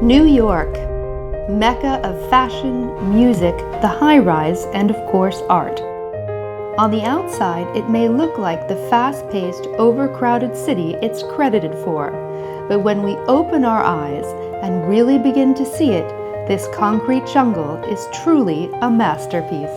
New York, mecca of fashion, music, the high-rise, and of course art. On the outside, it may look like the fast-paced, overcrowded city it's credited for, but when we open our eyes and really begin to see it, this concrete jungle is truly a masterpiece.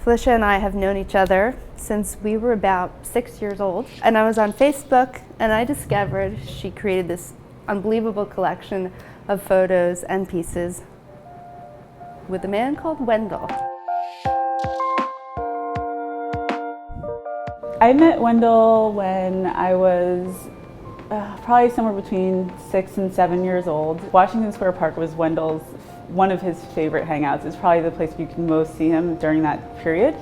Felicia and I have known each other since we were about 6 years old, and I was on Facebook and I discovered she created this unbelievable collection of photos and pieces with a man called Wendell. I met Wendell when I was probably somewhere between 6 and 7 years old. Washington Square Park was Wendell's one of his favorite hangouts. It's probably the place you can most see him during that period.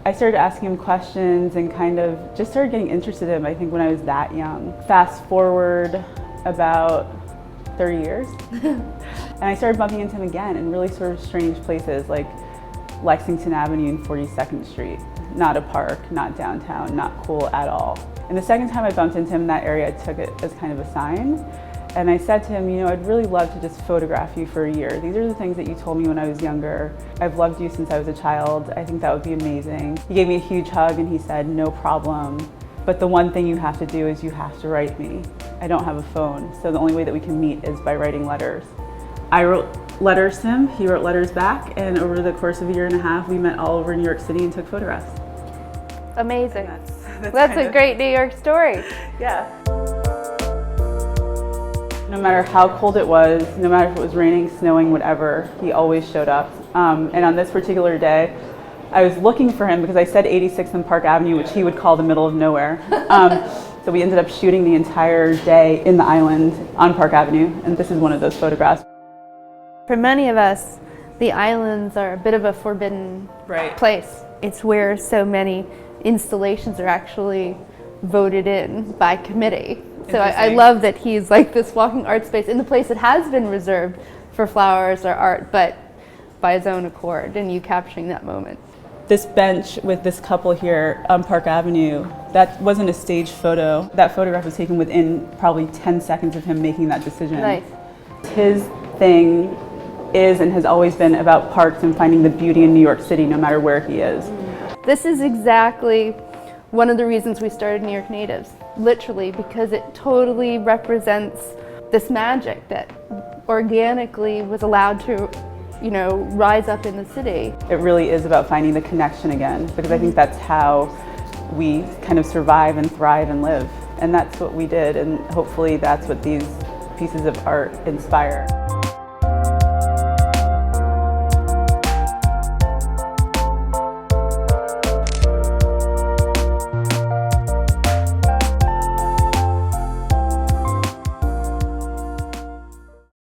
I started asking him questions and kind of just started getting interested in him, I think, when I was that young. Fast forward about 30 years, and I started bumping into him again in really sort of strange places like Lexington Avenue and 42nd Street. Not a park, not downtown, not cool at all. And the second time I bumped into him in that area, I took it as kind of a sign. And I said to him, you know, I'd really love to just photograph you for a year. These are the things that you told me when I was younger. I've loved you since I was a child. I think that would be amazing. He gave me a huge hug and he said, no problem. But the one thing you have to do is you have to write me. I don't have a phone, so the only way that we can meet is by writing letters. I wrote letters to him, he wrote letters back, and over the course of a year and a half, we met all over New York City and took photographs. Amazing. That's a great New York story. Yeah. No matter how cold it was, no matter if it was raining, snowing, whatever, he always showed up. And on this particular day, I was looking for him because I said 86th and Park Avenue, which he would call the middle of nowhere. So we ended up shooting the entire day in the island on Park Avenue, and this is one of those photographs. For many of us, the islands are a bit of a forbidden place. It's where so many installations are actually voted in by committee. So I love that he's like this walking art space in the place that has been reserved for flowers or art, but by his own accord, and you capturing that moment. This bench with this couple here on Park Avenue, that wasn't a staged photo. That photograph was taken within probably 10 seconds of him making that decision. Nice. His thing is and has always been about parks and finding the beauty in New York City no matter where he is. This is exactly one of the reasons we started New York Natives, literally, because it totally represents this magic that organically was allowed to, you know, rise up in the city. It really is about finding the connection again, because I think that's how we kind of survive and thrive and live. And that's what we did, and hopefully that's what these pieces of art inspire.